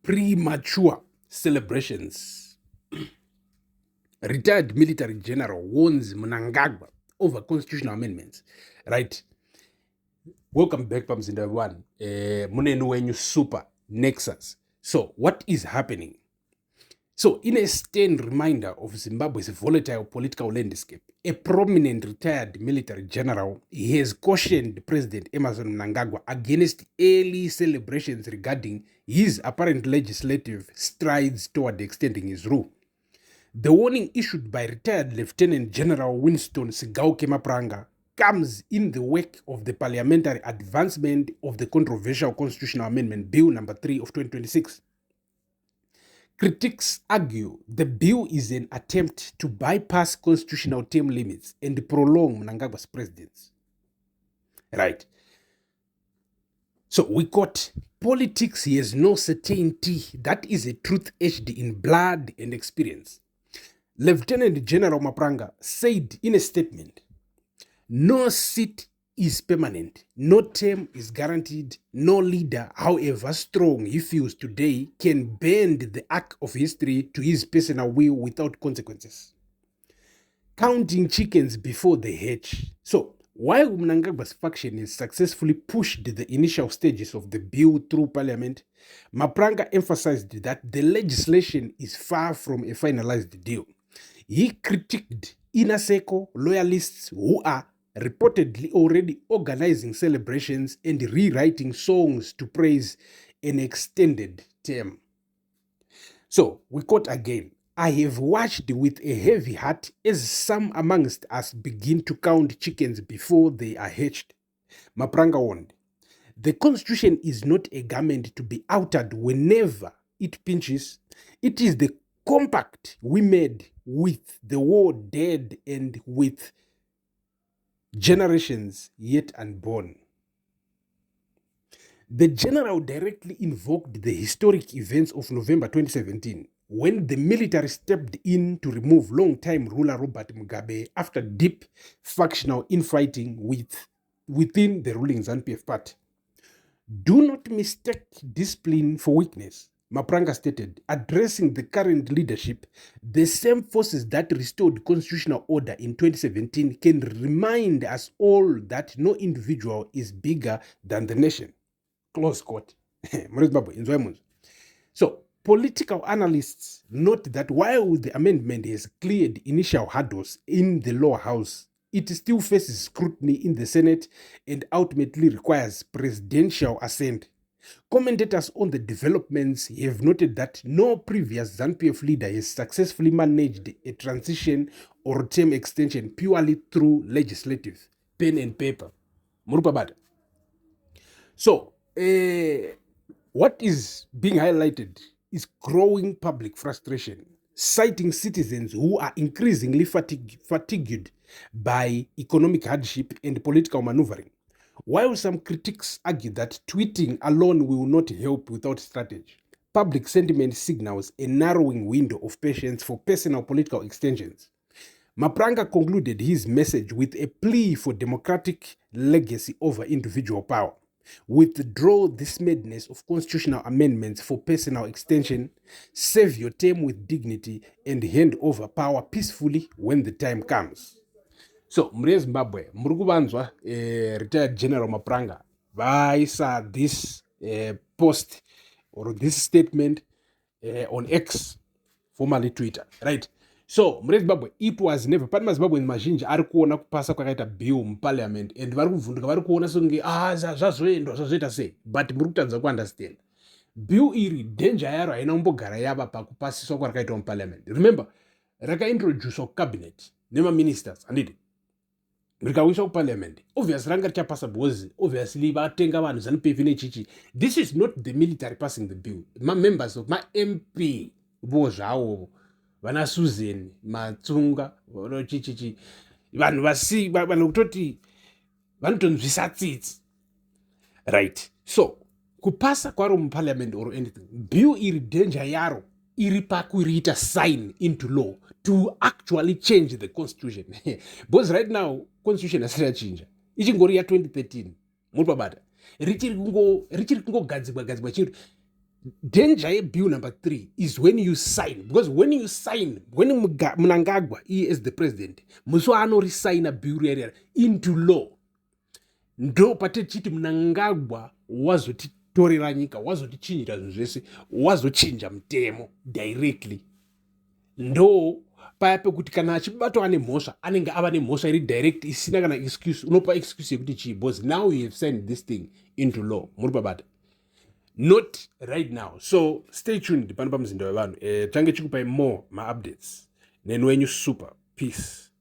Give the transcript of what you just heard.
Premature celebrations. Retired military general warns Mnangagwa over constitutional amendments. Right. Welcome back, Pamzinda One. Munenu wenyu super Nexus. So, what is happening? So, in a stern reminder of Zimbabwe's volatile political landscape, a prominent retired military general has cautioned President Emerson Mnangagwa against early celebrations regarding his apparent legislative strides toward extending his rule. The warning issued by retired Lieutenant General Winston Sigauke Mapranga comes in the wake of the parliamentary advancement of the controversial Constitutional Amendment Bill number 3 of 2026. Critics argue the bill is an attempt to bypass constitutional term limits and prolong Mnangagwa's presidency. Right. So we got politics has no certainty. That is a truth etched in blood and experience. Lieutenant General Mapranga said in a statement, no seat is permanent, no term is guaranteed, no leader, however strong he feels today, can bend the arc of history to his personal will without consequences. Counting chickens before they hatch. So, while Mnangagwa's faction has successfully pushed the initial stages of the bill through parliament, Mapranga emphasized that the legislation is far from a finalized deal. He critiqued inner circle loyalists who are reportedly already organizing celebrations and rewriting songs to praise an extended term. So, we quote again, I have watched with a heavy heart as some amongst us begin to count chickens before they are hatched. Mapranga warned, the Constitution is not a garment to be altered whenever it pinches. It is the compact we made with the war dead and with generations yet unborn. The general directly invoked the historic events of November 2017 when the military stepped in to remove long-time ruler Robert Mugabe after deep factional infighting within the ruling ZANU-PF party. Do not mistake discipline for weakness, Mapranga stated, addressing the current leadership. The same forces that restored constitutional order in 2017 can remind us all that no individual is bigger than the nation. Close quote. So, political analysts note that while the amendment has cleared initial hurdles in the lower house, it still faces scrutiny in the Senate and ultimately requires presidential assent. Commentators on the developments have noted that no previous ZANU-PF leader has successfully managed a transition or term extension purely through legislative pen and paper. So, what is being highlighted is growing public frustration, citing citizens who are increasingly fatigued by economic hardship and political maneuvering. While some critics argue that tweeting alone will not help without strategy, public sentiment signals a narrowing window of patience for personal political extensions. Mapranga concluded his message with a plea for democratic legacy over individual power. Withdraw this madness of constitutional amendments for personal extension, serve your term with dignity, and hand over power peacefully when the time comes. So, mre Zimbabwe, mrukubanzwa retired General Mapranga, vaisa this post or this statement on X, formerly Twitter, right? So, mre Zimbabwe, it was never, pani maZimbabwe mazhinji ari kuona kupasa kwakaita bill muparliament and vari kuvhunduka vari kuona songe zvazoita sei, but muri kutadza kuunderstand. Bill iri danger yaro haina kumbogara yava pakupasiswa kwarakaitwa muparliament. Remember, rakaintroducwa kucabinet nemaministers, handiti? Rikawiswa kuparliament. Obviously, ranga richapasa because obviously vatenga vanhu ZANU-PF nechichi. This is not the military passing the bill. Members of my MP vo zvavo vana Susan Matsunga chichichi vanhu kutoti vanotonzwisa tsitsi, right? So kupasa kwaro muparliament or anything, bill iri danger yaro iri pakuriita sign into law to actually change the constitution. Because right now constitution hasiri yachinja, ichingori ya 2013 muri pabata, richiri kungogadzigwa chiri danger yebill number 3 is when you sign, because when you sign, when Mnangagwa he is the president, muso anoresigna bill area into law, ndo patechiti Mnangagwa wazotitorera nyika, wazotichinjira zvinhu zvese, wazochinja mutemo directly. Ndo paya pekuti kana achibatwa ane mhosva anenge ava nemhosva iri direct isina kana excuse, unopa excuse yekuti chii, because now you have signed this thing into law. Muri babata, not right now. So stay tuned pano pamuzinda wevanhu, tange chikupai more ma-updates. Nenu wenyu super. Peace.